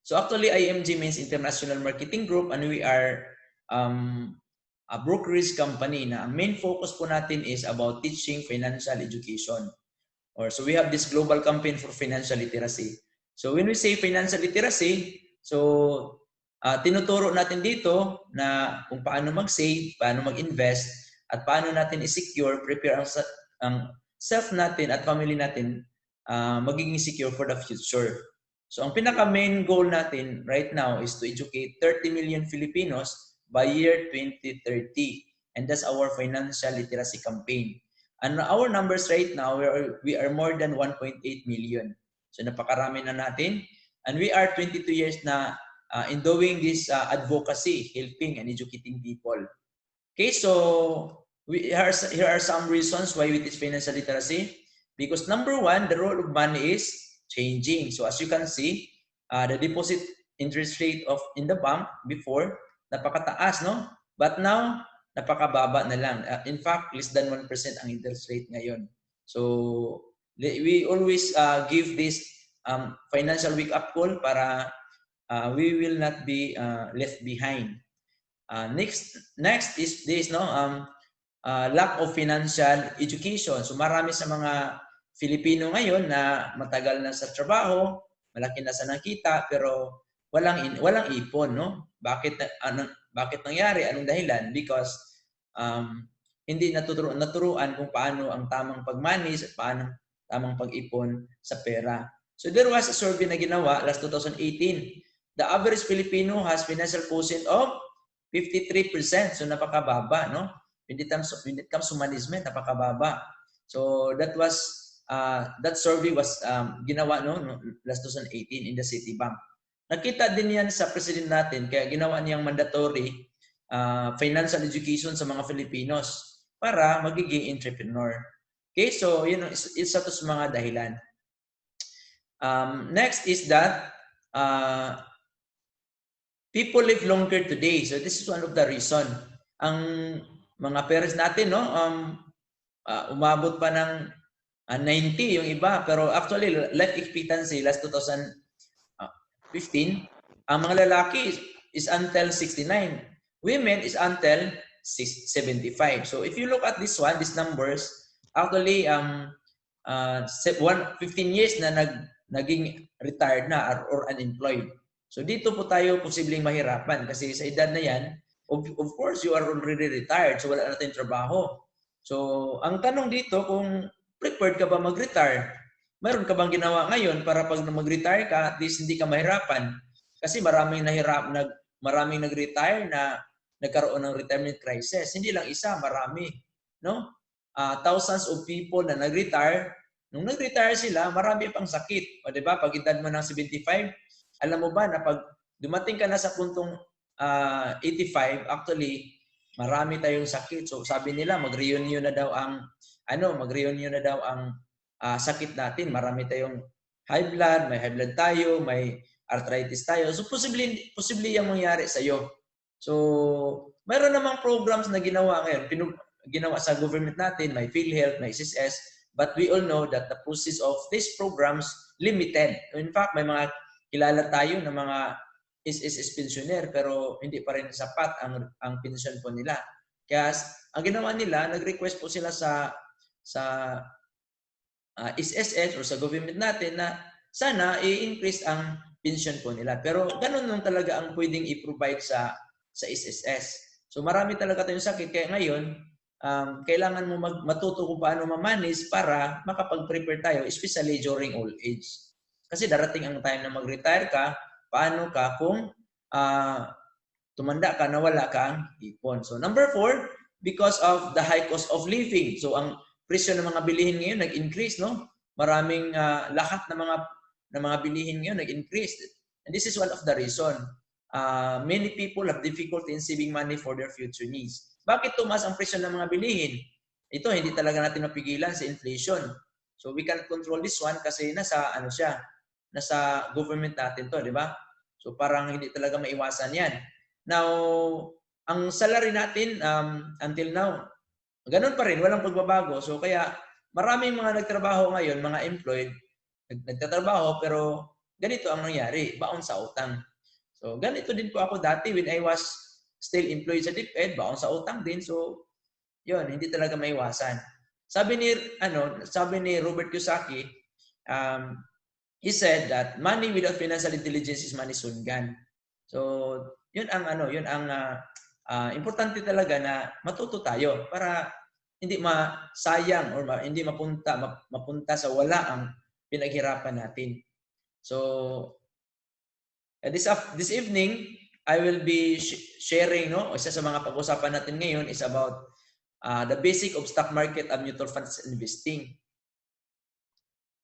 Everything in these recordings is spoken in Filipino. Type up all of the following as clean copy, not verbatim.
So actually, IMG means International Marketing Group, and we are a brokerage company na ang main focus po natin is about teaching financial education. So we have this global campaign for financial literacy. So when we say financial literacy, so tinuturo natin dito na kung paano mag-save, paano mag-invest, at paano natin i-secure, prepare ang self natin at family natin magiging secure for the future. So ang pinaka-main goal natin right now is to educate 30 million Filipinos by year 2030. And that's our financial literacy campaign. And our numbers right now, we are more than 1.8 million. So napakarami na natin. And we are 22 years na in doing this advocacy, helping and educating people. Okay, so here are some reasons why we teach financial literacy. Because number one, the role of money is changing. So as you can see, the deposit interest rate in the bank before, napakataas, no? But now, napakababa na lang. In fact, less than 1% ang interest rate ngayon. So we always give this financial wake-up call para we will not be left behind. Next is this, no? Lack of financial education. So marami sa mga Filipino ngayon na matagal na sa trabaho, malaki na sa nakita, pero walang ipon, no? Bakit nangyari? Anong dahilan? Because hindi naturuan kung paano ang tamang pag-manage at paano tamang pag-ipon sa pera. So there was a survey na ginawa last 2018. The average Filipino has financial quotient of 53%. So napakababa, no? When it comes to management, napakababa. So that survey was ginawa no last 2018 in the Citibank. Nakita din yan sa president natin, kaya ginawa niyang mandatory financial education sa mga Filipinos para magiging entrepreneur. Okay, so yun isa to sa mga dahilan. Next is that people live longer today. So this is one of the reason. Ang mga parents natin, no, umabot pa ng 90 yung iba, pero actually life expectancy last 2015, ang mga lalaki is until 69. Women is until 75. So if you look at this one, these numbers, actually 15 years na naging retired na or unemployed. So dito po tayo posibleng mahirapan kasi sa edad na yan, of course you are already retired, so wala na tayong trabaho. So ang tanong dito, kung prepared ka ba mag-retire? Meron ka bang ginawa ngayon para pag mag-retire ka, at least hindi ka mahirapan? Kasi maraming nag-retire na nagkaroon ng retirement crisis. Hindi lang isa, marami, no? Thousands of people na nag-retire. Nung nag-retire sila, marami pang sakit. O 'di ba? Pag edad mo ng 75, alam mo ba na pag dumating ka na sa puntong 85, actually marami tayong sakit. So sabi nila mag-reunion na daw ang sakit natin. Marami tayong high blood, may high blood tayo, may arthritis tayo. So posible yang mangyari sa iyo. So mayroon namang programs na ginawa ngayon, ginawa sa government natin, may PhilHealth, may SSS, but we all know that the process of these programs limited. In fact, may mga kilala tayo na mga SSS pensioner pero hindi pa rin sapat ang pensyon po nila. Kaya ang ginawa nila, nag-request po sila sa SSS or sa government natin na sana i-increase ang pension po nila. Pero ganun lang talaga ang pwedeng i-provide sa SSS. So marami talaga tayong sakit. Kaya ngayon, kailangan mo matuto kung paano ma-manage para makapag-prepare tayo, especially during old age. Kasi darating ang time na mag-retire ka, paano ka kung tumanda ka na wala kang ipon. So number 4, because of the high cost of living. So ang presyo ng mga bilihin ngayon nag-increase, no? Maraming lahat ng mga bilihin ngayon nag-increase. And this is one of the reason. Many people have difficulty in saving money for their future needs. Bakit tumaas ang presyo ng mga bilihin? Ito, hindi talaga natin mapigilan sa inflation. So we can control this one kasi nasa government natin to, di ba? So parang hindi talaga maiwasan yan. Now, ang salary natin until now, ganun pa rin, walang pagbabago. So kaya maraming mga nagtrabaho ngayon, mga employed, nagtatrabaho pero ganito ang nangyari, baon sa utang. So, ganito din po ako dati when I was still employed sa DepEd, baon sa utang din. So, yun, hindi talaga maiwasan. Sabi ni Robert Kiyosaki, he said that money without financial intelligence is money soon gone. So, yun ang importante talaga na matuto tayo para hindi masayang or hindi mapunta sa wala ang pinaghirapan natin. So, this evening, I will be sharing, isa sa mga pag-usapan natin ngayon is about the basic of stock market and mutual funds investing.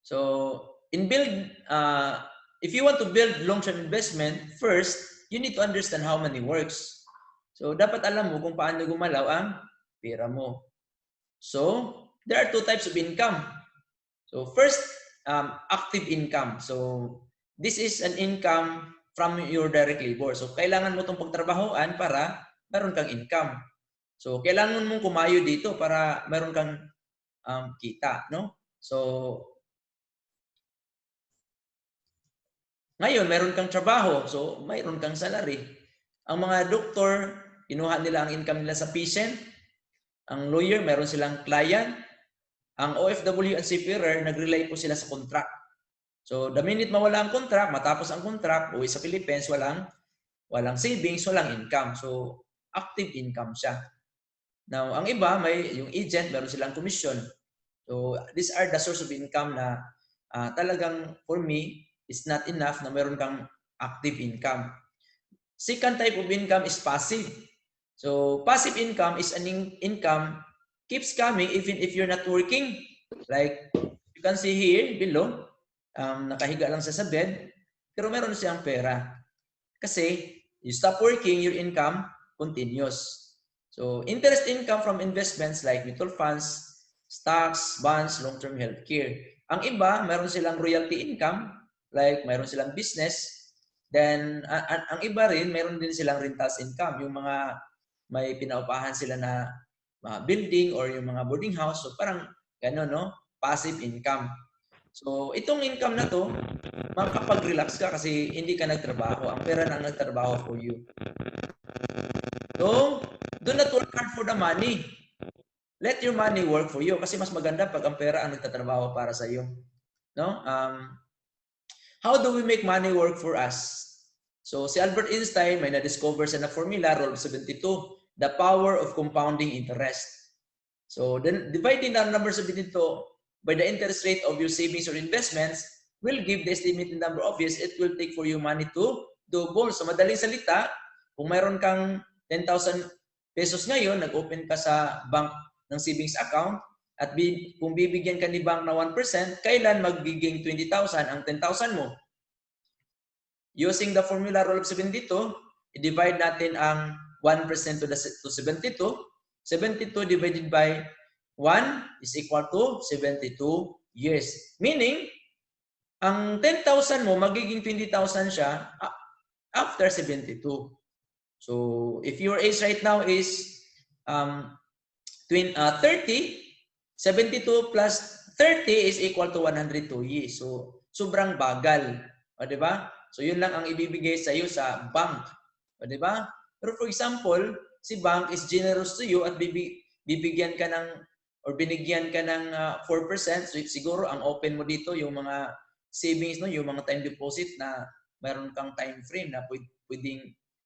So, if you want to build long-term investment, first, you need to understand how money works. So, dapat alam mo kung paano gumalaw ang pera mo. So, there are two types of income. So, first, active income. So, this is an income from your direct labor. So, kailangan mo itong pagtrabahoan para meron kang income. So, kailangan mong kumayo dito para meron kang kita, no? So, ngayon, meron kang trabaho. So, mayroon kang salary. Ang mga doktor, kinuha nila ang income nila sa patient. Ang lawyer, meron silang client. Ang OFW and seafarer, nag-rely po sila sa contract. So, the minute mawala ang contract, matapos ang contract, uwi sa Philippines, walang savings, walang income. So, active income siya. Now, ang iba, yung agent, meron silang commission. So, these are the source of income na talagang, for me, is not enough na meron kang active income. Second type of income is passive. So, passive income is an income keeps coming even if you're not working. Like, you can see here below, nakahiga lang siya sa bed, pero meron siyang pera. Kasi, you stop working, your income continues. So, interest income from investments like mutual funds, stocks, bonds, long-term healthcare. Ang iba, meron silang royalty income, like meron silang business. Then, ang iba rin, meron din silang rentals income. Yung mga may pinaupahan sila na building or yung mga boarding house. So, parang gano'n, no? Passive income. So, itong income na to, makakapag-relax ka kasi hindi ka nagtrabaho. Ang pera na ang nagtrabaho for you. So, do not work hard for the money. Let your money work for you kasi mas maganda pag ang pera ang nagtatrabaho para sa iyo. No? How do we make money work for us? So, si Albert Einstein may na-discover sa formula, Rule of 72, the power of compounding interest. So, then dividing the number 72 by the interest rate of your savings or investments will give the estimated number of years it will take for your money to double. So, madaling salita, kung mayroon kang 10,000 pesos ngayon, nag-open ka sa bank ng savings account, at kung bibigyan ka ni bank na 1%, kailan magiging 20,000 ang 10,000 mo? Using the formula Rule of 72, i-divide natin ang 1% to 72. 72 divided by 1 is equal to 72 years. Meaning, ang 10,000 mo, magiging 20,000 siya after 72. So, if your age right now is 30, 72 plus 30 is equal to 102 years. So, sobrang bagal. O, di ba? So, yun lang ang ibibigay sa iyo sa bank. O, di ba? Pero for example, si bank is generous to you at bibigyan ka ng or binigyan ka ng 4%. So, siguro ang open mo dito yung mga savings, no, yung mga time deposit na mayroon kang time frame na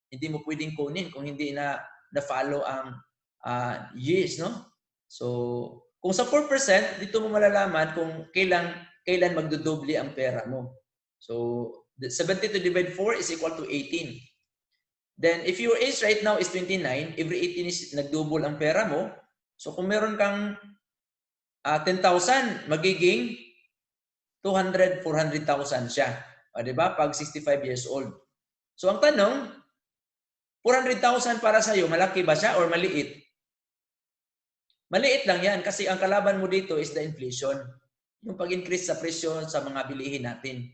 hindi mo pwedeng kunin kung hindi na follow ang years, no? So, kung sa 4%, dito mo malalaman kung kailan magdodoble ang pera mo. So, 72 divided 4 is equal to 18. Then, if your age right now is 29, every 18 is nagdouble ang pera mo. So, kung meron kang 10,000, magiging 200, 400,000 siya. O, diba? Pag 65 years old. So, ang tanong, 400,000 para sa'yo, malaki ba siya or maliit? Maliit lang yan kasi ang kalaban mo dito is the inflation. Yung pag-increase sa presyo sa mga bilihin natin.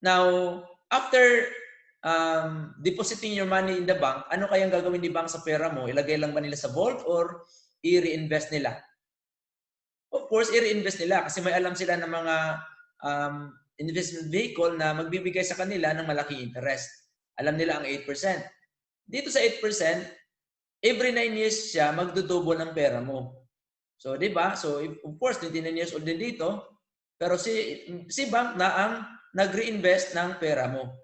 Now, after depositing your money in the bank, ano kayang gagawin ni bank sa pera mo? Ilagay lang ba nila sa vault or i-reinvest nila? Of course, i-reinvest nila kasi may alam sila ng mga investment vehicle na magbibigay sa kanila ng malaking interest. Alam nila ang 8%. Dito sa 8%, every 9 years siya magdudoble ng pera mo. So, di ba? So, of course, 29 years old din dito, pero si bank na ang nag-reinvest ng pera mo.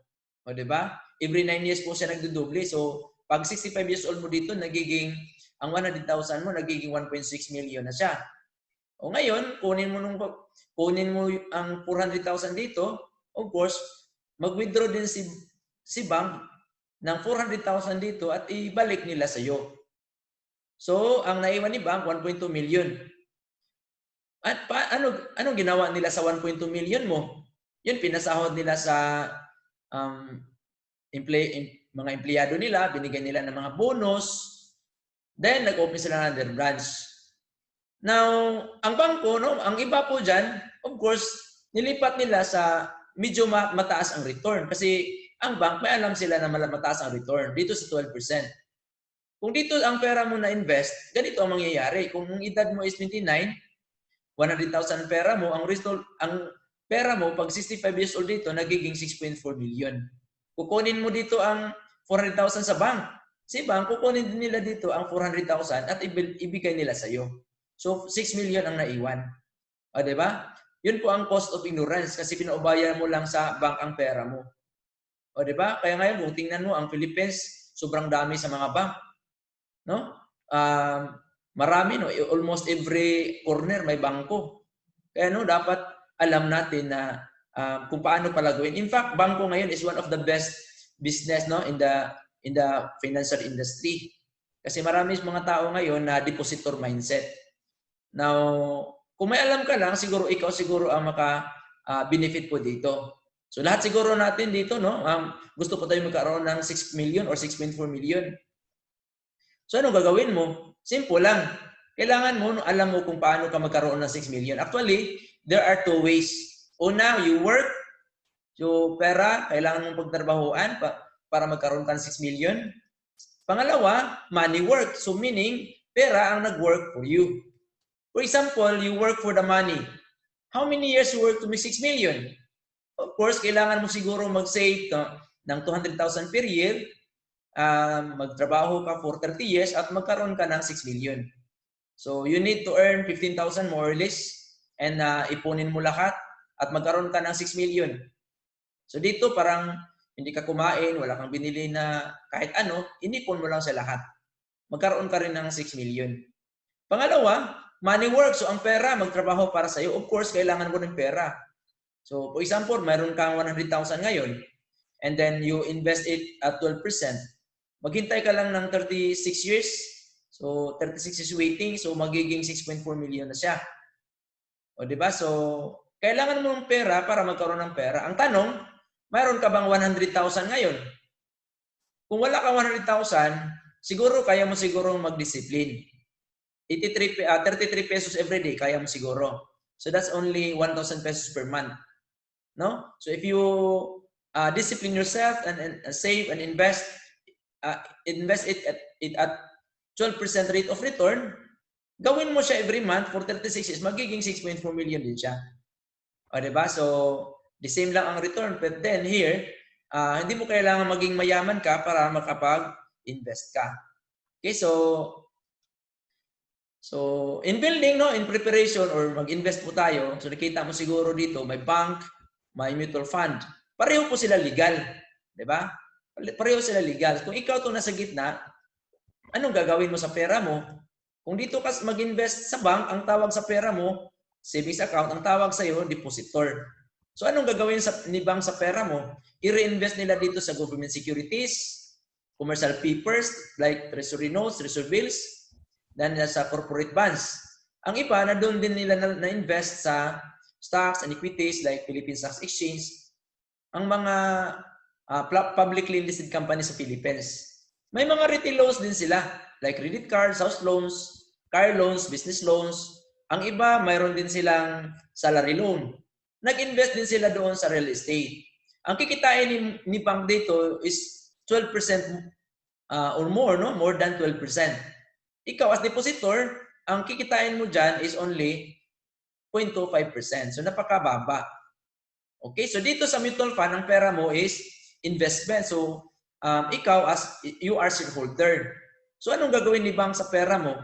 O, di ba? Every 9 years po siya nagdudoble. So, pag 65 years old mo dito, nagiging, ang 100,000 mo, nagiging 1.6 million na siya. O ngayon, kunin mo ang 400,000 dito, of course, mag-withdraw din si bank ng 400,000 dito at ibalik nila sa iyo. So, ang naiwan ni bank, 1.2 million. At anong ginawa nila sa 1.2 million mo? Yun, pinasahod nila sa mga empleyado nila, binigyan nila ng mga bonus, then nag-open sila ng their branch. Now, ang bangko, no, ang iba po dyan, of course, nilipat nila sa medyo mataas ang return kasi ang bank, may alam sila na mataas ang return. Dito sa 12%. Kung dito ang pera mo na invest, ganito ang mangyayari. Kung ang edad mo is 29, 100,000 pera mo, ang pera mo pag 65 years old dito, nagiging 6.4 million. Kukunin mo dito ang 400,000 sa bank. Si bank, kukunin din nila dito ang 400,000 at ibigay nila sa iyo. So, 6 million ang naiwan. O, diba? Yun po ang cost of ignorance kasi pinaubayan mo lang sa bank ang pera mo. O, diba? Kaya ngayon, kung tingnan mo, ang Philippines, sobrang dami sa mga bank. No? Marami, no? Almost every corner may bangko. Kaya no, dapat alam natin na kung paano pala gawin. In fact, bangko ngayon is one of the best business, no, in the financial industry. Kasi marami mga tao ngayon na depositor mindset. Now, kung may alam ka lang, siguro ikaw ang maka-benefit po dito. So lahat siguro natin dito, no, gusto po tayo magkaroon ng 6 million or 6.4 million. So ano gagawin mo? Simple lang. Kailangan mo, alam mo kung paano ka magkaroon ng 6 million. Actually, there are two ways. Una, you work. So pera, kailangan mong pagtrabahuan para magkaroon ka ng 6 million. Pangalawa, money work. So meaning, pera ang nag-work for you. For example, you work for the money. How many years you work to make 6 million? Of course, kailangan mo siguro mag-save ng 200,000 per year. Magtrabaho ka for 30 years at magkaroon ka ng 6 million. So, you need to earn 15,000 more or less and ipunin mo lahat at magkaroon ka ng 6 million. So, dito parang hindi ka kumain, wala kang binili na kahit ano, inipon mo lang sa lahat. Magkaroon ka rin ng 6 million. Pangalawa, money work. So, ang pera, magtrabaho para sa iyo. Of course, kailangan mo ng pera. So, for example, mayroon kang 100,000 ngayon and then you invest it at 12%. Maghintay ka lang ng 36 years. So, 36 is waiting. So, magiging 6.4 million na siya. O, diba? So, kailangan mo ng pera para magkaroon ng pera. Ang tanong, mayroon ka bang 100,000 ngayon? Kung wala kang 100,000, siguro kaya mo siguro mag-discipline. 33 pesos every day, kaya mo siguro. So that's only 1,000 pesos per month. No? So if you discipline yourself and save and invest it at 12% rate of return, gawin mo siya every month for 36 years, magiging 6.4 million din siya. O, diba? So, the same lang ang return. But then here, hindi mo kailangan maging mayaman ka para makapag-invest ka. Okay, so, in building, no, in preparation or mag-invest po tayo, so nakita mo siguro dito, may bank, may mutual fund. Pareho po sila legal. Diba? Pareho sila legal. Kung ikaw to nasa gitna, anong gagawin mo sa pera mo? Kung dito ka mag-invest sa bank, ang tawag sa pera mo, savings account, ang tawag sa iyo, depositor. So anong gagawin ni bank sa pera mo? I-reinvest nila dito sa government securities, commercial papers like treasury notes, treasury bills, dan sa corporate bonds. Ang iba na doon din nila na-invest sa stocks and equities like Philippine Stock Exchange, ang mga publicly listed companies sa Philippines. May mga retail loans din sila like credit cards, house loans, car loans, business loans. Ang iba, mayroon din silang salary loan. Nag-invest din sila doon sa real estate. Ang kikitain ni bank dito is 12% or more, no? More than 12%. Ikaw as depositor, ang kikitain mo dyan is only 0.25%. So napakababa. Okay, so dito sa mutual fund, ang pera mo is investment. So, ikaw as you are shareholder. So, anong gagawin ni bank sa pera mo?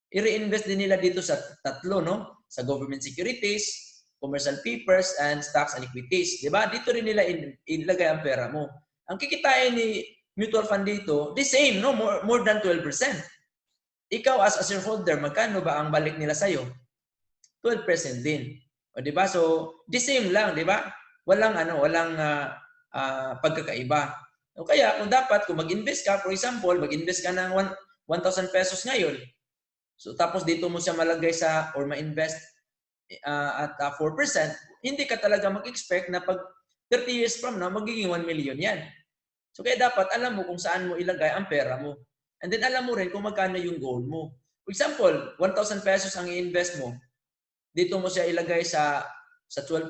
I-reinvest din nila dito sa tatlo, no? Sa government securities, commercial papers, and stocks and equities. Diba? Dito rin nila ilagay ang pera mo. Ang kikitain ni mutual fund dito, the same, no? More than 12%. Ikaw as a shareholder, magkano ba ang balik nila sa'yo? 12% din. O, di ba? So, the same lang, di ba? Walang pagkakaiba. O kaya, kung mag-invest ka, for example, mag-invest ka ng 1,000 pesos ngayon. So, tapos dito mo siya malagay or ma-invest at 4%, hindi ka talaga mag-expect na pag 30 years from now, magiging 1 million yan. So, kaya dapat alam mo kung saan mo ilagay ang pera mo. And then, alam mo rin kung magkano yung goal mo. For example, 1,000 pesos ang i-invest mo. Dito mo siya ilagay sa 12%,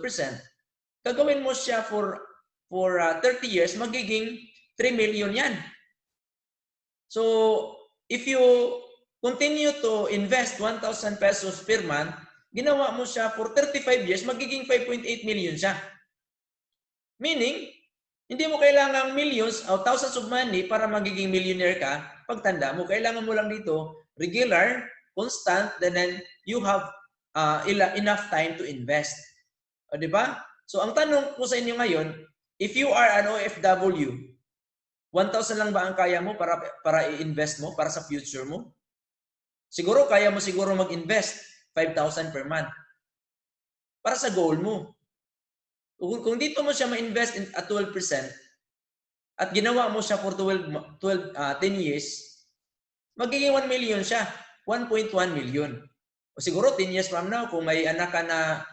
gagawin mo siya for 30 years, magiging 3 million yan. So, if you continue to invest 1,000 pesos per month, ginawa mo siya for 35 years, magiging 5.8 million siya. Meaning, hindi mo kailangang millions o thousands of money para magiging millionaire ka pagtanda mo. Kailangan mo lang dito regular, constant, then you have enough time to invest. O, di ba? So, ang tanong ko sa inyo ngayon, if you are an OFW, 1,000 lang ba ang kaya mo para i-invest mo, para sa future mo? Siguro, kaya mo siguro mag-invest 5,000 per month para sa goal mo. Kung dito mo siya ma-invest at 12% at ginawa mo siya for 10 years, magiging 1 million siya. 1.1 million. O siguro 10 years from now, kung may anak ka na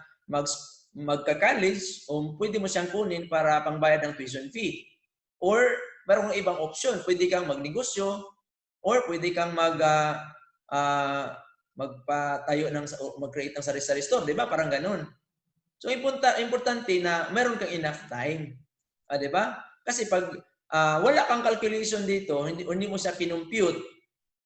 magka-college, pwede mo siyang kunin para pangbayad ng tuition fee. Or meron kang ibang option. Pwede kang magnegosyo or pwede kang mag-create ng sari-sari store. Di ba? Parang ganun. So, importante na meron kang enough time. Di ba? Kasi pag wala kang calculation dito, hindi mo siya kinumpute.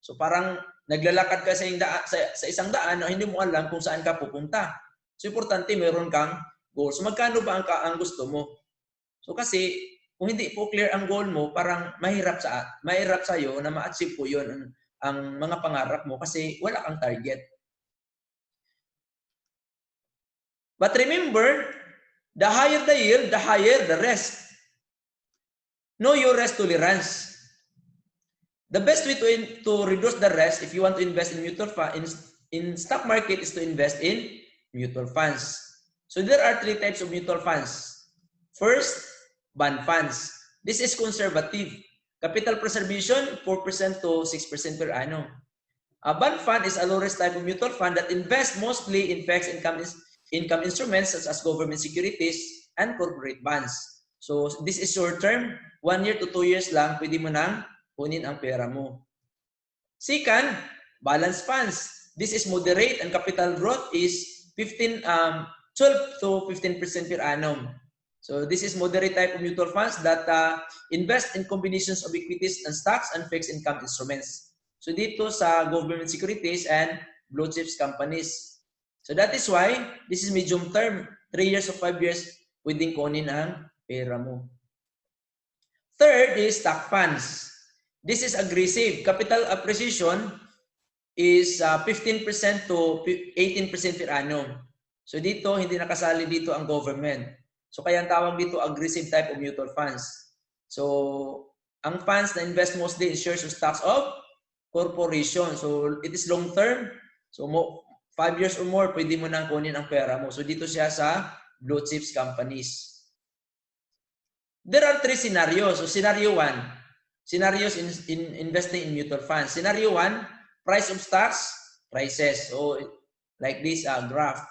So, parang naglalakad ka sa isang daan na hindi mo alam kung saan ka pupunta. So, importante meron kang goal. So, magkano ba ang gusto mo? So, kasi kung hindi po clear ang goal mo, parang mahirap sa iyo na ma-achieve po 'yon ang mga pangarap mo kasi wala kang target. But remember, the higher the yield, the higher the risk. Know your risk tolerance. The best way to reduce the risk if you want to invest in mutual fund in stock market is to invest in mutual funds. So there are 3 types of mutual funds. First, bond funds. This is conservative. Capital preservation, 4% to 6% per annum. A bond fund is a low-risk type of mutual fund that invests mostly in fixed income instruments such as government securities and corporate bonds. So this is short-term, 1 year to 2 years lang, pwede mo nang kunin ang pera mo. Second, balance funds. This is moderate and capital growth is 12 to 15% per annum. So this is moderate type of mutual funds that invest in combinations of equities and stocks and fixed income instruments. So dito sa government securities and blue chips companies. So that is why this is medium term, 3 years or 5 years, pwedeng kunin ang pera mo. Third is stock funds. This is aggressive. Capital appreciation is 15% to 18% per annum. So dito, hindi nakasali dito ang government. So kaya ang tawag dito aggressive type of mutual funds. So ang funds na invest mostly in shares or stocks of corporation. So it is long term. So 5 years or more, pwede mo nang kunin ang pera mo. So dito siya sa blue chips companies. There are 3 scenarios. So scenario 1, scenarios in investing in mutual funds. Scenario 1, price of stocks, prices. So like this graph.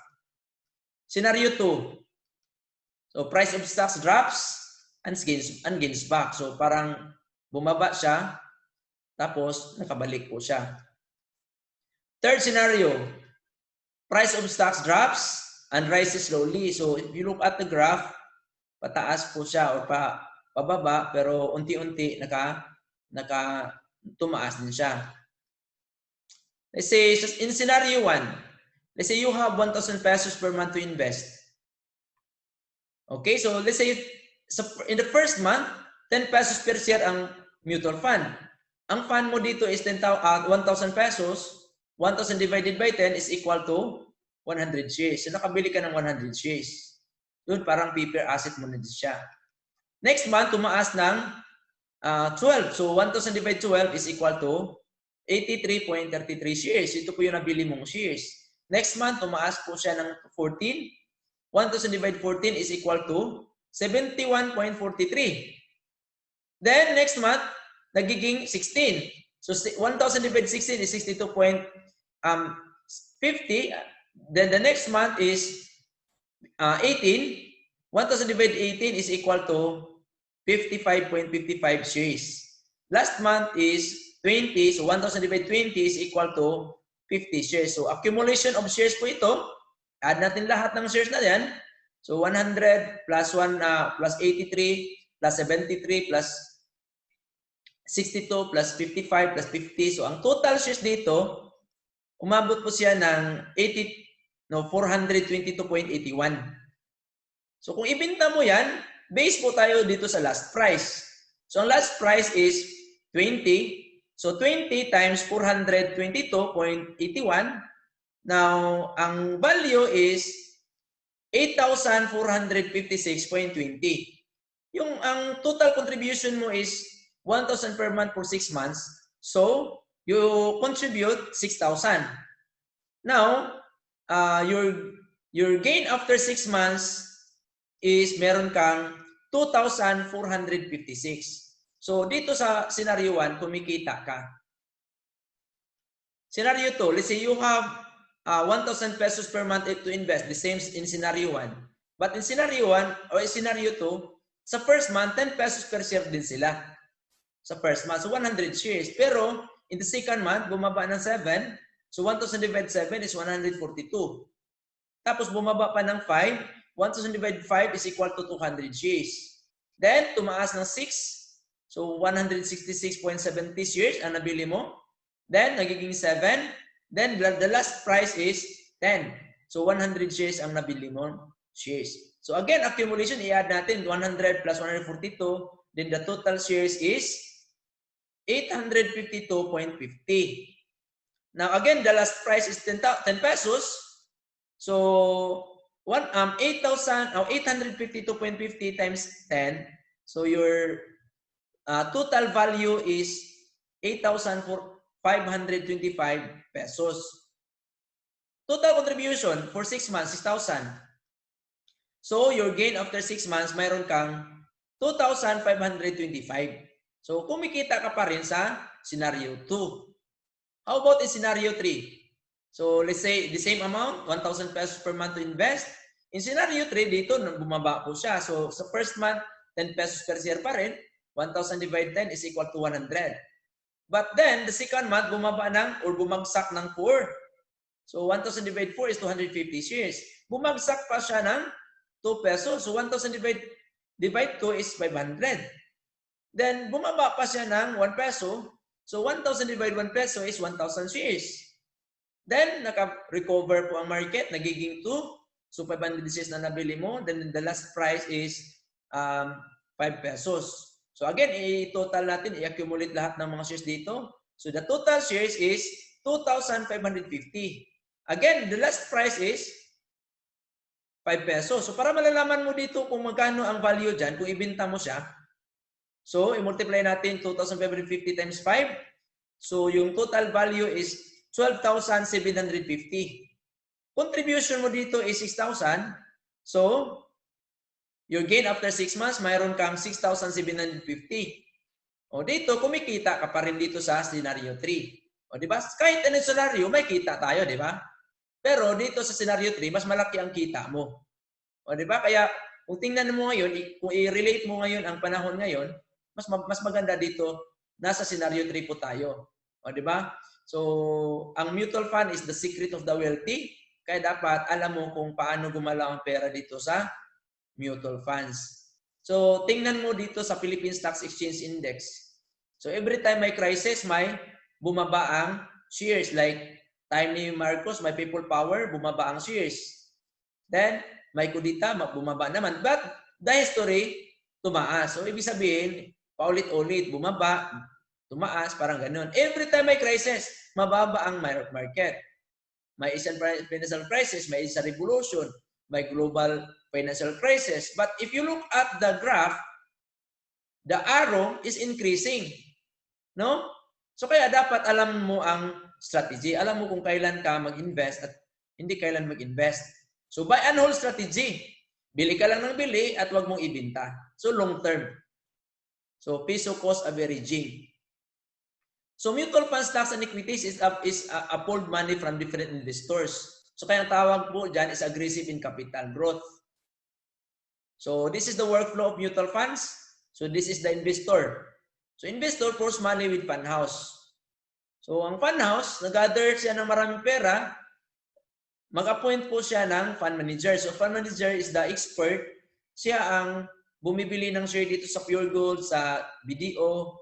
Scenario 2, so price of stocks drops and gains back. So parang bumaba siya, tapos nakabalik po siya. Third scenario, price of stocks drops and rises slowly. So if you look at the graph, pataas po siya or pababa, pero unti-unti tumaas din siya. Let's say in scenario 1, let's say you have 1,000 pesos per month to invest. Okay, so let's say in the first month, 10 pesos per share ang mutual fund. Ang fund mo dito is 1,000 pesos. 1,000 divided by 10 is equal to 100 shares. So nakabili ka ng 100 shares. Yun, parang paper asset mo na din siya. Next month, tumaas ng 12. So 1,000 divided 12 is equal to 83.33 shares. Ito po yung nabili mong shares. Next month, tumaas po siya ng 14. 1,000 divided 14 is equal to 71.43. Then, next month, nagiging 16. So, 1,000 divided 16 is 62.50. Then, the next month is 18. 1,000 divided 18 is equal to 55.55 shares. Last month is 20. So, 1,000 divided 20 is equal to 50 shares. So, accumulation of shares po ito. Add natin lahat ng shares na yan. So, 100 plus 1 plus 83 plus 73 plus 62 plus 55 plus 50. So, ang total shares dito, umabot po siya ng 422.81. So, kung ibenta mo yan, base po tayo dito sa last price. So, ang last price is 20. So, 20 times 422.81. Now, ang value is 8,456.20. Ang total contribution mo is 1,000 per month for 6 months. So, you contribute 6,000. Now, your gain after 6 months is meron kang 2,456. So, dito sa scenario 1, kumikita ka. Scenario 2, let's say you have 1,000 pesos per month to invest, the same in scenario 1. But in scenario 1 or in scenario 2, sa first month, 10 pesos per share din sila. Sa first month, so 100 shares. Pero in the second month, bumaba ng 7. So 1,000 divided 7 is 142. Tapos bumaba pa ng 5. 1,000 divided 5 is equal to 200 shares. Then tumaas ng 6. So 166.70 shares ang nabili mo. Then nagiging 7. Then the last price is 10. So 100 shares ang nabili mo shares. So again, accumulation, i-add natin 100 plus 142. Then the total shares is 852.50. Now again, the last price is 10 pesos. So 852.50 times 10. So your total value is 8,525 pesos. Total contribution for 6 months, 6,000. So your gain after 6 months, mayroon kang 2,525. So kumikita ka pa rin sa scenario 2. How about in scenario 3? So let's say the same amount, 1,000 pesos per month to invest. In scenario 3, dito bumaba po siya. So sa first month, 10 pesos per share pa rin. 1,000 divided 10 is equal to 100. But then, the second month, bumaba ng or bumagsak ng 4. So 1,000 divided 4 is 250 shares. Bumagsak pa siya ng 2 pesos. So 1,000 divide 2 is 500. Then, bumaba pa siya ng 1 peso. So 1,000 divided 1 peso is 1,000 shares. Then, naka-recover po ang market. Nagiging 2. So 500 shares na nabili mo. Then, the last price is 5 pesos. So again, i-total natin, i-accumulate lahat ng mga shares dito. So the total shares is 2,550. Again, the last price is 5 pesos. So para malalaman mo dito kung magkano ang value dyan, kung ibenta mo siya, so i-multiply natin 2,550 times 5. So yung total value is 12,750. Contribution mo dito is 6,000. So your gain after 6 months, mayroon kang 6,750. O dito, kumikita ka pa rin dito sa scenario 3. O di ba? Kahit anong scenario, may kita tayo, di ba? Pero dito sa scenario 3, mas malaki ang kita mo. O di ba? Kaya kung tingnan mo ngayon, kung i-relate mo ngayon ang panahon ngayon, mas maganda dito, nasa scenario 3 po tayo. O di ba? So, ang mutual fund is the secret of the wealthy. Kaya dapat alam mo kung paano gumalaw ang pera dito sa mutual funds. So, tingnan mo dito sa Philippine Stock Exchange Index. So, every time may crisis, may bumaba ang shares. Like, time ni Marcos, may people power, bumaba ang shares. Then, may kudita, bumaba naman. But the history, tumaas. So, ibig sabihin, paulit-ulit, bumaba, tumaas, parang ganun. Every time may crisis, mababa ang market. May isang financial crisis, may isang revolution, may global financial crisis. But if you look at the graph, the arrow is increasing. No? So kaya dapat alam mo ang strategy. Alam mo kung kailan ka mag-invest at hindi kailan mag-invest. So buy and hold strategy. Bili ka lang ng bili at huwag mong ibenta. So long term. So peso cost averaging. So mutual fund stocks and equities is pulled money from different investors. So kaya ang tawag po dyan is aggressive in capital growth. So this is the workflow of mutual funds. So this is the investor. So investor pours money with fund house. So ang fund house, nag-gather siya ng maraming pera, mag-appoint po siya ng fund manager. So fund manager is the expert. Siya ang bumibili ng share dito sa Pure Gold, sa BDO,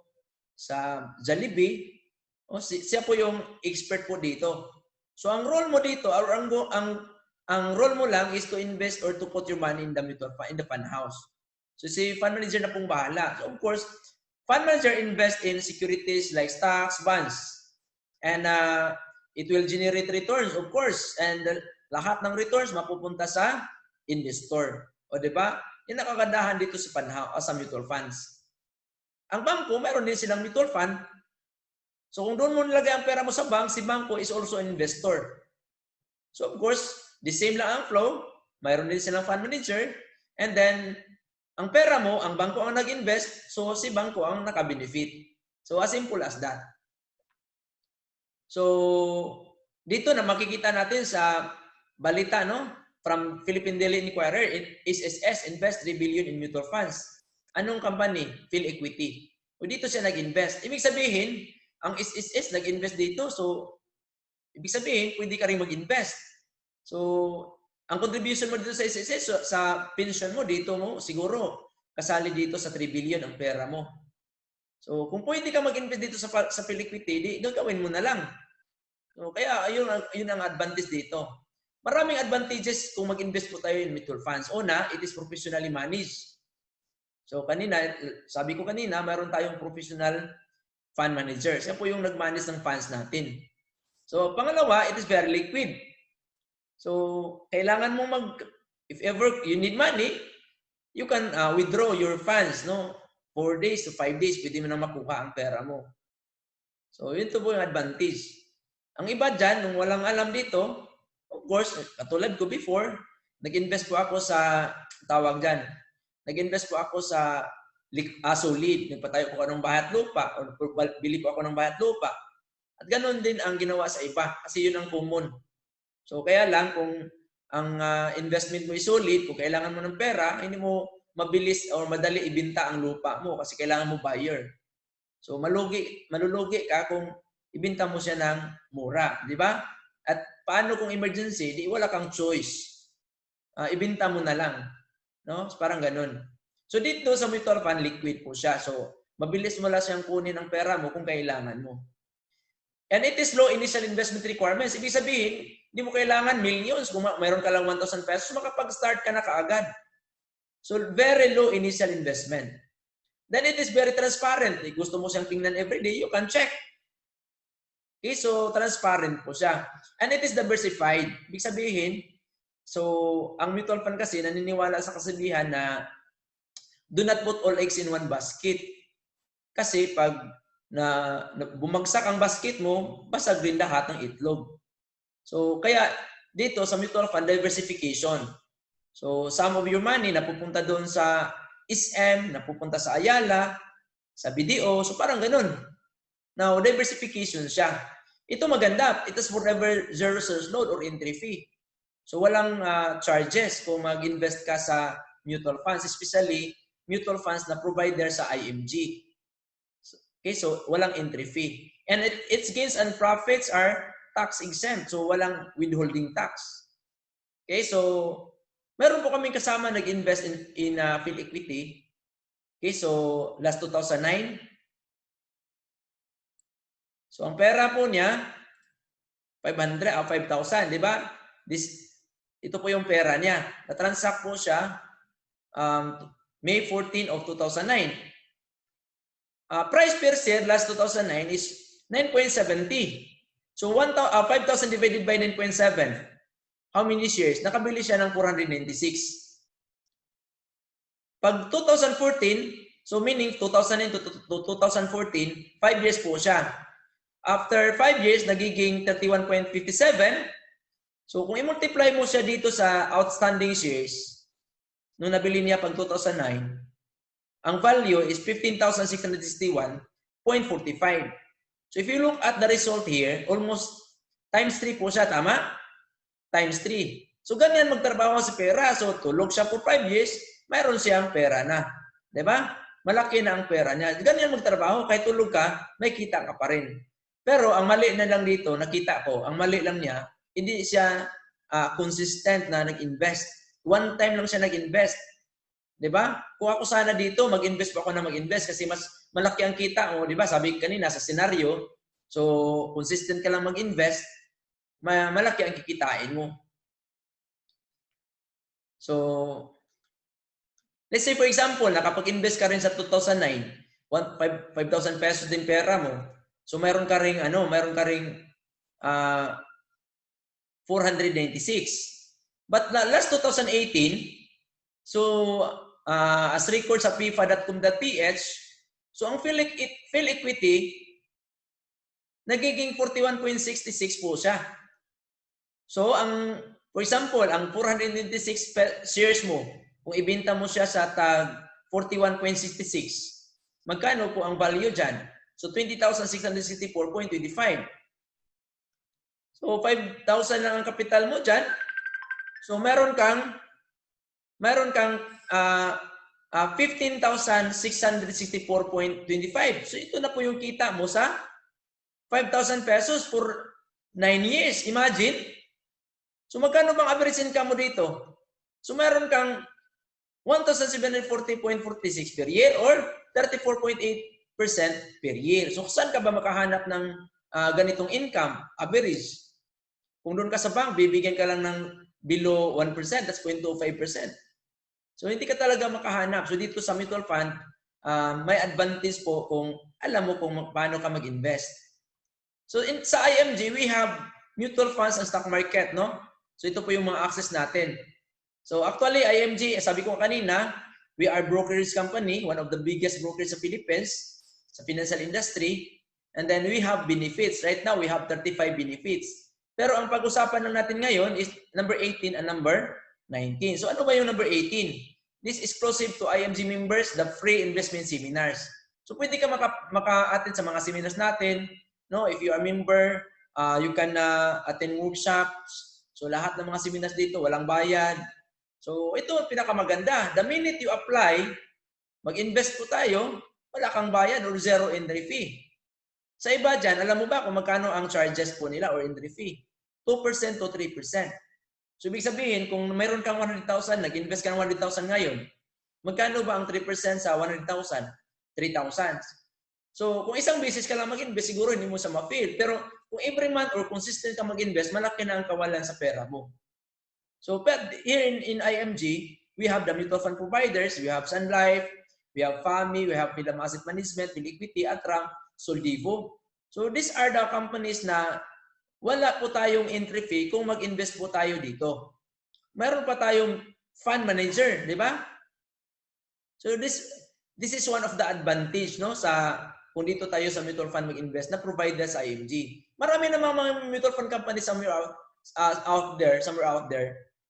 sa Jollibee. O, siya po yung expert po dito. So ang role mo dito, or ang role mo lang is to invest or to put your money in the mutual fund, in the fund house. So si fund manager na pong bahala. So of course, fund manager invest in securities like stocks, bonds, and it will generate returns, of course. And lahat ng returns mapupunta sa investor. O di ba? Yung nakagandahan dito sa sa mutual funds. Ang bangko, mayroon din silang mutual fund. So kung doon mo nilagay ang pera mo sa bank, si bangko is also an investor. So of course, the same lang ang flow. Mayroon din silang fund manager. And then, ang pera mo, ang bangko ang nag-invest, so si bangko ang naka-benefit. So as simple as that. So, dito na makikita natin sa balita, no? From Philippine Daily Inquirer, SSS invest 3 billion in mutual funds. Anong company? PhilEquity. O dito siya nag-invest. Ibig sabihin, ang SSS nag-invest dito, so ibig sabihin, pwede ka rin mag-invest. So, ang contribution mo dito sa SSS, sa pension mo, dito mo, siguro, kasali dito sa 3 billion ang pera mo. So, kung pwede ka mag-invest dito sa PhilEquity, doon gawin mo na lang. So, kaya, yun ang advantage dito. Maraming advantages kung mag-invest po tayo in mutual funds. Una, it is professionally managed. So, sabi ko kanina, mayroon tayong professional fund manager. Siya po yung nag-manage ng funds natin. So, pangalawa, it is very liquid. So, kailangan mo if ever you need money, you can withdraw your funds, no? 4 days to 5 days, pwede mo na makuha ang pera mo. So, yun to po yung advantage. Ang iba dyan, nung walang alam dito, of course, katulad ko before, nag-invest po ako sa, tawag dyan, nag-invest po ako sa solid. Nagpatayo po ako ng bahay at lupa, o bili po ako ng bahay at lupa. At ganoon din ang ginawa sa iba, kasi yun ang common. So, kaya lang, kung ang investment mo is solid, kung kailangan mo ng pera, hindi mo mabilis or madali ibenta ang lupa mo kasi kailangan mo buyer. So, malulugi ka kung ibenta mo siya ng mura, di ba? At paano kung emergency, di wala kang choice. Ibenta mo na lang. No? Parang ganun. So, dito sa mutual fund, liquid po siya. So, mabilis mo lang siyang kunin ang pera mo kung kailangan mo. And it is low initial investment requirements. Ibig sabihin, hindi mo kailangan millions. Kung mayroon ka lang 1,000 pesos, makapag-start ka na kaagad. So, very low initial investment. Then it is very transparent. If gusto mo siyang tingnan everyday, you can check. Okay, so transparent po siya. And it is diversified. Ibig sabihin, so ang mutual fund kasi naniniwala sa kasabihan na do not put all eggs in one basket. Kasi pag bumagsak ang basket mo, basag rin lahat ng itlog. So kaya dito sa mutual fund, diversification. So, some of your money napupunta doon sa SM, napupunta sa Ayala, sa BDO. So, parang ganun. Now, diversification siya. Ito maganda. It is forever zero source load or entry fee. So, walang charges kung mag-invest ka sa mutual funds, especially mutual funds na provider sa IMG. Okay, so walang entry fee. And its gains and profits are tax exempt. So, walang withholding tax. Okay, so meron po kaming kasama nag-invest in PhilEquity. Okay, so last 2009. So ang pera po niya 500 o 5,000, di ba? Ito po yung pera niya. Na-transact po siya May 14 of 2009. Price per share last 2009 is 9.70. So 5,000 divided by 9.7. How many shares? Nakabili siya ng 496. Pag 2014, so meaning 2009 to 2014, 5 years po siya. After 5 years, nagiging 31.57. So kung i-multiply mo siya dito sa outstanding shares, nung nabili niya pag 2009, ang value is 15,661.45. So if you look at the result here, almost times 3 po siya, tama? Times 3. So ganyan magtrabaho sa pera. So tulog siya for 5 years, mayroon siyang pera na. Diba? Malaki na ang pera niya. Ganyan magtrabaho, kahit tulog ka, may kita ka pa rin. Pero ang mali na lang dito, nakita ko, ang mali lang niya, hindi siya consistent na nag-invest. One time lang siya nag-invest. Diba? Kung ako sana dito, mag-invest pa ako na mag-invest kasi mas malaki ang kita mo. Diba? Sabi kanina sa senaryo, so consistent ka lang mag-invest, malaki ang kikitain mo. So, let's say for example, nakapag-invest ka rin sa 2009, 5,000 pesos din pera mo. So mayroon ka ring 496. But last 2018, so as record sa fifa.com.ph, so ang Phil equity nagiging 41.66 po siya. So for example, ang 496 shares mo, kung ibenta mo siya sa tag 41.66, magkano po ang value dyan? So 20,664.25. So 5,000 lang ang kapital mo dyan. So meron kang 15,664.25. So ito na po yung kita mo sa 5,000 pesos for 9 years. Imagine. So magkano bang average income mo dito? So meron kang 1,740.46 per year or 34.8% per year. So saan ka ba makahanap ng ganitong income, average? Kung doon ka sa bank, bibigyan ka lang ng below 1%, that's 0.25%. So hindi ka talaga makahanap. So dito sa mutual fund, may advantage po kung alam mo kung paano ka mag-invest. So sa IMG, we have mutual funds and stock market, no? So ito po yung mga access natin. So actually, IMG, sabi ko kanina, we are brokerage company, one of the biggest brokers sa Philippines, sa financial industry. And then we have benefits. Right now, we have 35 benefits. Pero ang pag-usapan lang natin ngayon is number 18 and number 19. So ano ba yung number 18? This is exclusive to IMG members, the free investment seminars. So pwede ka maka-attend sa mga seminars natin. No, if you are a member, you can attend workshops. So lahat ng mga seminars dito, walang bayad. So ito ang pinakamaganda. The minute you apply, mag-invest po tayo, wala kang bayad or zero entry fee. Sa iba dyan, alam mo ba kung magkano ang charges po nila or entry fee? 2% to 3%. So ibig sabihin, kung mayroon kang 100,000, nag-invest ka ng 100,000 ngayon, magkano ba ang 3% sa 100,000? 3,000. So kung isang beses ka lang mag-invest, siguro hindi mo sa ma-feel. Pero kung every month or consistent ka mag-invest, malaki na ang kawalan sa pera mo. So but here in IMG, we have the mutual fund providers, we have Sun Life, we have FAMI, we have Philem Asset Management, Phil Equity, Atram, Soldivo. So these are the companies na wala po tayong entry fee kung mag-invest po tayo dito. Meron pa tayong fund manager, di ba? So this is one of the advantage, no, sa kung dito tayo sa mutual fund mag-invest na provided sa IMG. Marami namang mga mutual fund companies somewhere out there.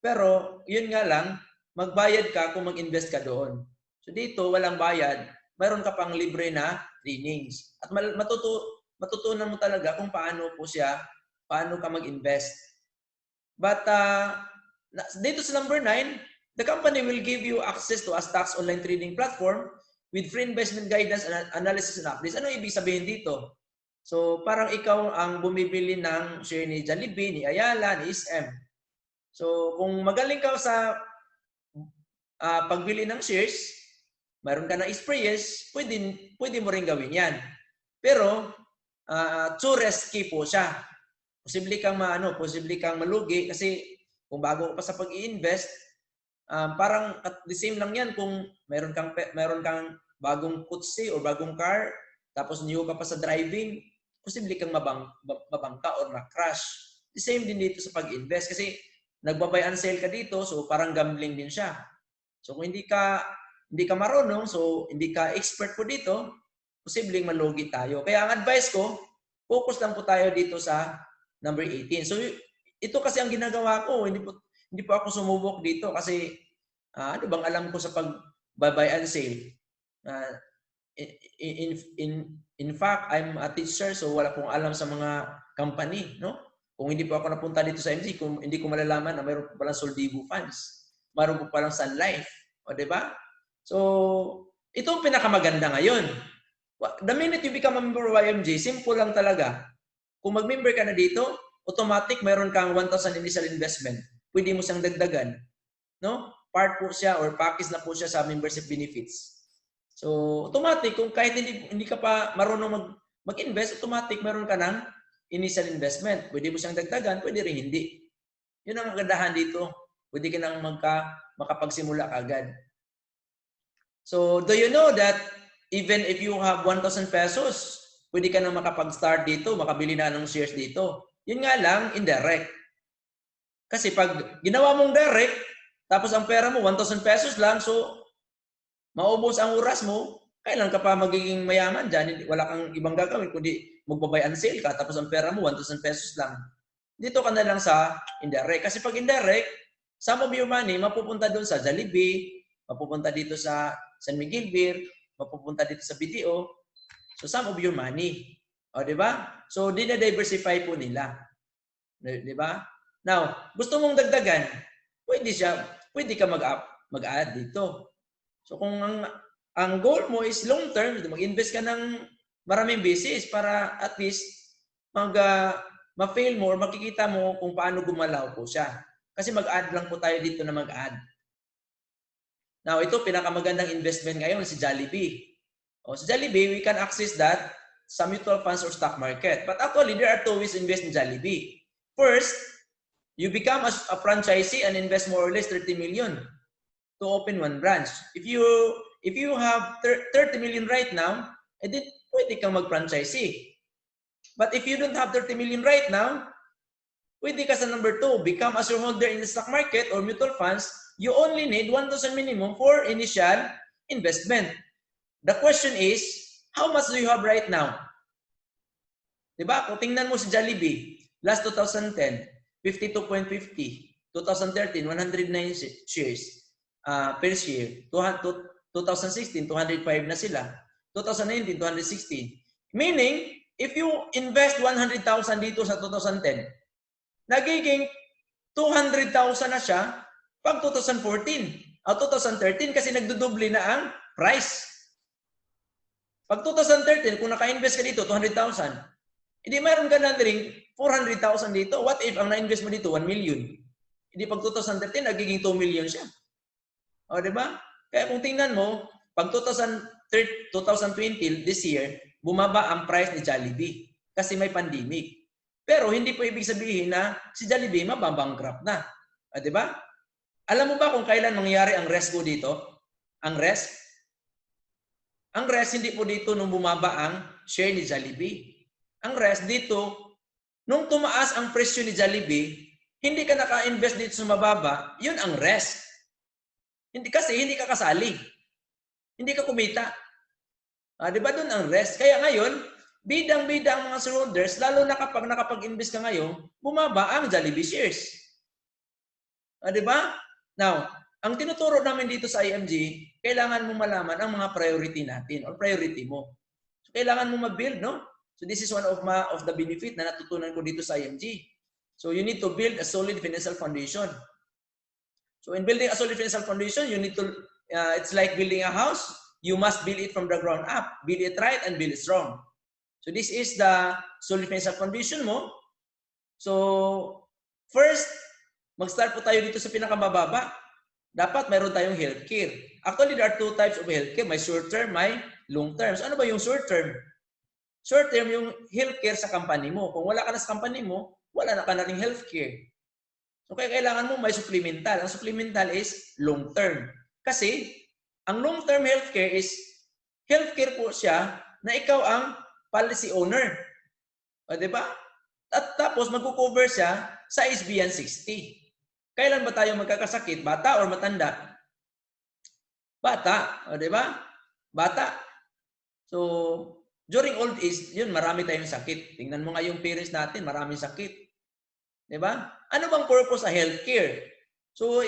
Pero yun nga lang, magbayad ka kung mag-invest ka doon. So dito walang bayad, mayroon ka pang libre na trainings. At matutunan mo talaga kung paano ka mag-invest. But dito sa number 9, the company will give you access to a stocks online trading platform with free investment guidance, analysis, and updates. Ano ibig sabihin dito? So parang ikaw ang bumibili ng share ni Jollibee, ni Ayala, ni SM. So kung magaling ka sa pagbili ng shares, mayroon ka na experience, pwede mo rin gawin yan. Pero too risky po siya. Posible kang malugi kasi Kung bago ka pa sa pag-i-invest, parang at the same lang yan kung meron kang bagong kutsi o bagong car, tapos new ka pa sa driving, posible kang mabangka or ma-crash. The same din dito sa pag-invest kasi nagbabay and sell ka dito, so parang gambling din siya. So kung hindi ka marunong, so hindi ka expert po dito, posibleng malugi tayo. Kaya ang advice ko, focus lang po tayo dito sa number 18. So ito kasi ang ginagawa ko, hindi po ako sumubok dito kasi ano bang alam ko sa pag-buy and sell. In fact, I'm a teacher, so wala pong alam sa mga company, no? Kung hindi po ako napunta dito sa MG, kung hindi ko malalaman na mayroon po palang Soldivo Funds, mayroon po palang Sun Life, o di ba? So, ito ang pinakamaganda ngayon. The minute you become a member of YMG, simple lang talaga. Kung mag-member ka na dito, automatic mayroon kang 1,000 initial investment. Pwede mo siyang dagdagan, no? Part po siya or package na po siya sa membership benefits. So, automatic, kung kahit hindi ka pa marunong mag-invest, automatic meron ka ng initial investment. Pwede mo siyang dagdagan, pwede rin hindi. Yun ang kagandahan dito. Pwede ka nang makapagsimula kagad. So, do you know that even if you have 1,000 pesos, pwede ka nang makapag-start dito, makabili na ng shares dito. Yun nga lang, indirect. Kasi pag ginawa mong direct, tapos ang pera mo 1,000 pesos lang, so maubos ang oras mo, kailan ka pa magiging mayaman dyan? Wala kang ibang gagawin, kundi magbabay and sale ka, tapos ang pera mo 1,000 pesos lang. Dito ka na lang sa indirect. Kasi pag indirect, some of your money mapupunta doon sa Jollibee, mapupunta dito sa San Miguel Beer, mapupunta dito sa BDO. So some of your money. O, di ba? So, dina-diversify po nila. Di ba? Now, gusto mong dagdagan, pwede ka mag-add dito. So kung ang goal mo is long term, mag-invest ka ng maraming beses para at least ma-fail mo or makikita mo kung paano gumalaw po siya. Kasi mag-add lang po tayo dito na mag-add. Now, ito pinakamagandang investment ngayon si Jollibee. O, sa Jollibee, we can access that sa mutual funds or stock market. But actually, there are two ways to invest in Jollibee. First, you become a franchisee and invest more or less 30 million. To open one branch. If you have 30 million right now, edi pwede kang mag-franchisee. But if you don't have 30 million right now, pwede ka sa number 2, become a shareholder in the stock market or mutual funds. You only need 1,000 minimum for initial investment. The question is, how much do you have right now? Diba? Kung tingnan mo si Jollibee, last 2010, 52.50. 2013, 109 shares. Per share. 2016, 205 na sila. 2019, 216. Meaning, if you invest 100,000 dito sa 2010, nagiging 200,000 na siya pag 2014 o 2013 kasi nagdudoble na ang price. Pag 2013, kung naka-invest ka dito, 200,000, hindi mayroon ka na rin 400,000 dito. What if ang na-invest mo dito, 1 million? Hindi pag 2013, nagiging 2 million siya. O, di ba? Kaya kung tingnan mo, pag 2020, this year, bumaba ang price ni Jollibee kasi may pandemic. Pero hindi po ibig sabihin na si Jollibee mababankrupt na. O, di ba? Alam mo ba kung kailan mangyayari ang rest ko dito? Ang rest? Ang rest, hindi po dito nung bumaba ang share ni Jollibee. Ang rest dito, nung tumaas ang presyo ni Jollibee, hindi ka naka-invest dito sa mababa, yun ang rest. Hindi ka kasali. Hindi ka kumita. Di ba doon ang rest? Kaya ngayon, bidang-bida ang mga shareholders, lalo na kapag nakapag-invest ka ngayon, bumaba ang Jollibee shares. Di ba? Now, ang tinuturo namin dito sa IMG, kailangan mo malaman ang mga priority natin or priority mo. So, kailangan mo ma-build, no? So, this is one of the benefit na natutunan ko dito sa IMG. So, you need to build a solid financial foundation. So in building a solid financial foundation, you need to, it's like building a house. You must build it from the ground up. Build it right and build it strong. So this is the solid financial foundation mo. So first, mag-start po tayo dito sa pinakamababa. Dapat mayroon tayong healthcare. Actually, there are two types of healthcare. May short term, may long term. So ano ba yung short term? Short term yung healthcare sa company mo. Kung wala ka na sa company mo, wala na ka na ring healthcare. So kaya kailangan mo may supplemental. Ang supplemental is long-term. Kasi ang long-term healthcare is healthcare po siya na ikaw ang policy owner. O, di ba? At tapos magko-cover siya sa SBN 60. Kailan ba tayo magkakasakit? Bata or matanda? Bata. O, di ba? Bata. So, during old age, yun, marami tayong sakit. Tingnan mo nga yung parents natin, maraming sakit. Di ba? Ano bang purpose sa healthcare? So,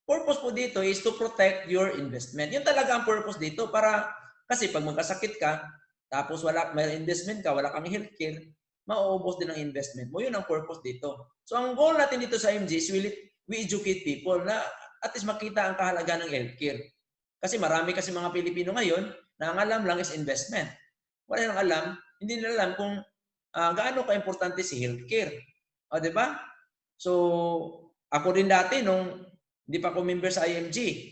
purpose po dito is to protect your investment. Yun talaga ang purpose dito para, kasi pag magkasakit ka, tapos may investment ka, wala kang healthcare, mauubos din ang investment mo. Yun ang purpose dito. So, ang goal natin dito sa MG is we educate people na at least makita ang kahalagaan ng healthcare. Kasi marami kasi mga Pilipino ngayon na ang alam lang is investment. Wala nang alam, hindi nila alam kung gaano ka-importante si healthcare. O, di ba? So, ako din dati nung hindi pa ako member sa IMG,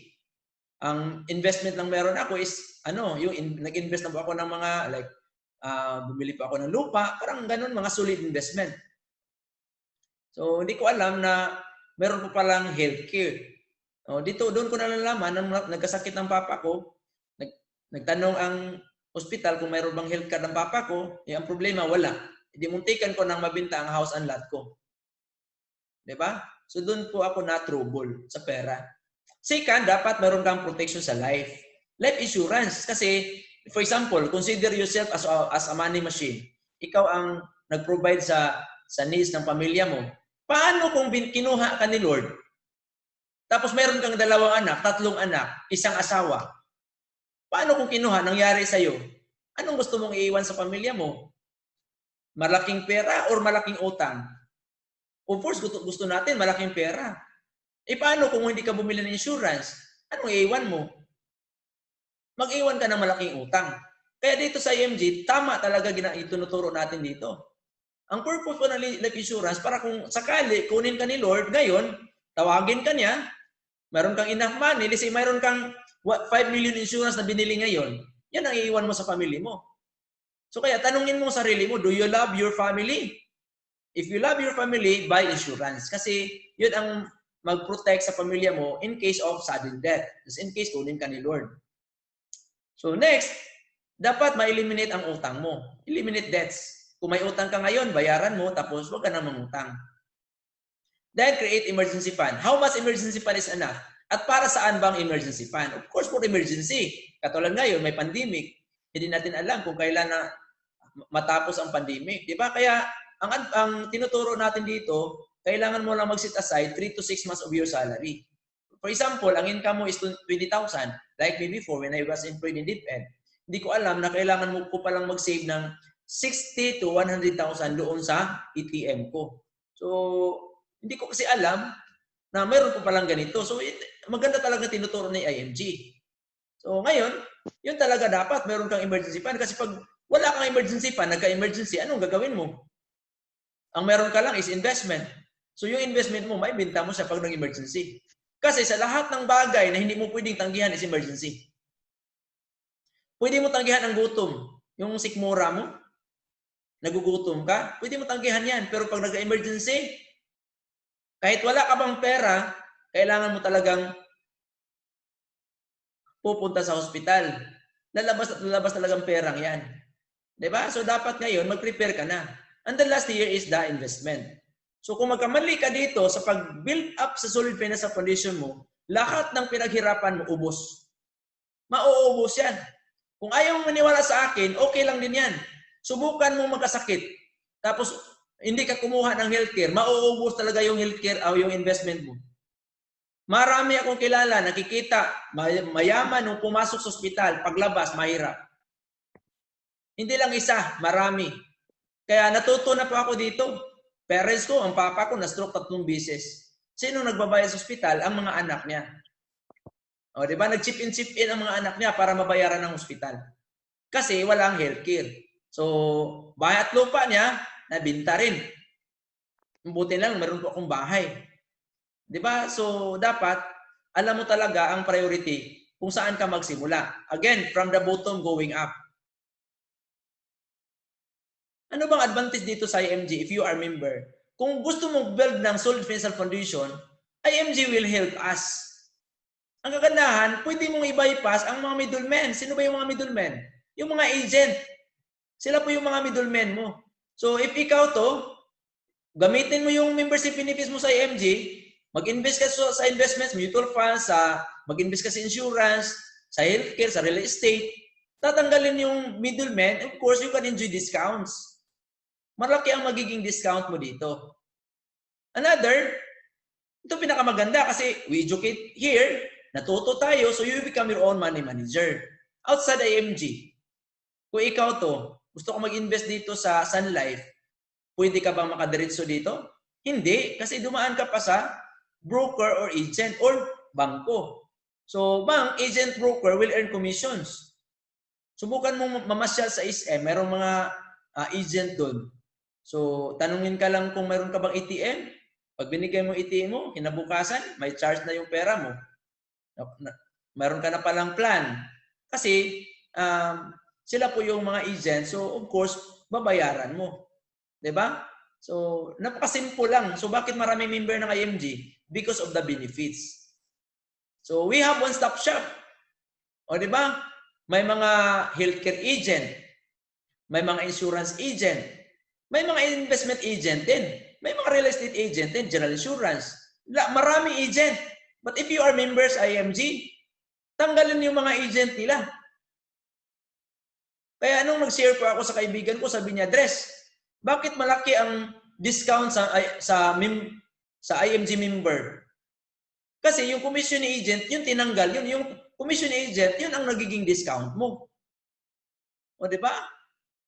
ang investment lang meron ako is nag-invest na po ako ng mga like bumili pa ako ng lupa, parang ganun, mga solid investment. So, hindi ko alam na meron po palang healthcare. Doon ko nalalaman nang nagkasakit ng papa ko, nagtanong ang ospital kung mayroon bang health card ng papa ko, ang problema, wala. Hindi muntikan ko nang mabinta ang house and lot ko. Diba? So doon po ako na-trouble sa pera. Second, dapat meron kang protection sa life. Life insurance. Kasi, for example, consider yourself as a money machine. Ikaw ang nag-provide sa needs ng pamilya mo. Paano kung kinuha ka ni Lord? Tapos meron kang 2 anak, 3 anak, 1 asawa. Paano kung kinuha, nangyari sa'yo? Anong gusto mong iiwan sa pamilya mo? Malaking pera or malaking utang? Of course, gusto natin malaking pera. Paano kung hindi ka bumili ng insurance? Anong iiwan mo? Mag-iwan ka ng malaking utang. Kaya dito sa IMG, tama talaga itunuturo natin dito. Ang purpose po ng life insurance, para kung sakali kunin ka ni Lord, ngayon, tawagin ka niya, meron kang enough money, let's say meron kang 5 million insurance na binili ngayon, yan ang iiwan mo sa family mo. So kaya tanungin mo sarili mo, do you love your family? If you love your family, buy insurance. Kasi yun ang mag-protect sa pamilya mo in case of sudden death. Just in case kunin ka ni Lord. So next, dapat ma-eliminate ang utang mo. Eliminate debts. Kung may utang ka ngayon, bayaran mo, tapos huwag ka na mangutang. Then create emergency fund. How much emergency fund is enough? At para saan bang emergency fund? Of course, for emergency. Katulad ngayon, may pandemic. Hindi natin alam kung kailan na matapos ang pandemic. Di ba? Kaya, ang tinuturo natin dito, kailangan mo lang mag-set aside 3 to 6 months of your salary. For example, ang income mo is 20,000. Like me before, when I was employed in DepEd, hindi ko alam na kailangan mo po palang mag-save ng 60 to 100,000 doon sa ATM ko. So, hindi ko kasi alam na meron po palang ganito. So, maganda talaga tinuturo ni IMG. So, ngayon, yun talaga dapat meron kang emergency fund. Kasi pag wala kang emergency fund, nagka-emergency, anong gagawin mo? Ang meron ka lang is investment. So, yung investment mo, may benta mo siya pag nag-emergency. Kasi sa lahat ng bagay na hindi mo pwedeng tanggihan is emergency. Pwede mo tanggihan ang gutom. Yung sikmura mo, nagugutom ka, pwede mo tanggihan yan. Pero pag nag-emergency, kahit wala ka bang pera, kailangan mo talagang pupunta sa hospital. Lalabas talagang perang yan. Diba? So dapat ngayon, mag-prepare ka na. And the last year is the investment. So kung magkamali ka dito sa pag-build up sa solid financial foundation mo, lahat ng pinaghirapan mo, ubos. Mauubos yan. Kung ayaw mong maniwala sa akin, okay lang din yan. Subukan mo magkasakit. Tapos, hindi ka kumuha ng healthcare, mauubos talaga yung healthcare o yung investment mo. Marami akong kilala, nakikita, mayaman nung pumasok sa ospital, paglabas, mahirap. Hindi lang isa, marami. Kaya natuto na po ako dito. Parents ko, ang papa ko, na-stroke 3 beses. Sino nagbabayad sa ospital? Ang mga anak niya. O, di ba? Nag-chip in ang mga anak niya para mabayaran ng ospital. Kasi walang healthcare. So, bahay at lupa niya, nabinta rin. Buti lang, meron po akong bahay. Di ba? So, dapat, alam mo talaga ang priority kung saan ka magsimula. Again, from the bottom going up. Ano bang advantage dito sa IMG if you are member? kung gusto mong build ng solid financial foundation, IMG will help us. Ang kagandahan, pwede mong i-bypass ang mga middlemen. Sino ba yung mga middlemen? Yung mga agent. Sila po yung mga middlemen mo. So if ikaw to, gamitin mo yung membership benefits mo sa IMG, mag-invest ka sa investments, mutual funds, mag-invest ka sa insurance, sa healthcare, sa real estate, tatanggalin yung middlemen, of course, you can enjoy discounts. Malaki ang magiging discount mo dito. Another, ito pinakamaganda kasi we educate here, natuto tayo, so you become your own money manager. Outside IMG, kung ikaw to, gusto ko mag-invest dito sa Sun Life, pwede ka bang makadiretso dito? Hindi, kasi dumaan ka pa sa broker or agent or bangko. So, bank, agent, broker will earn commissions. Subukan mong mamasyal sa SM, merong mga agent doon. So, tanungin ka lang kung meron ka bang ATM. Pag binigay mo ATM mo, kinabukasan, may charge na yung pera mo. Meron ka na palang plan. Kasi, sila po yung mga agent. So, of course, babayaran mo. Diba? So, napakasimple lang. So, bakit marami member ng IMG? Because of the benefits. So, we have one-stop shop. O, diba? May mga healthcare agent. May mga insurance agent. May mga investment agent din. May mga real estate agent din. General insurance. Marami agent. But if you are members IMG, tanggalin yung mga agent nila. Kaya nung nag-share po ako sa kaibigan ko, sabi niya, Dres, bakit malaki ang discount sa IMG member? Kasi yung commission agent, yung tinanggal, yung commission agent, yun ang nagiging discount mo. O di ba?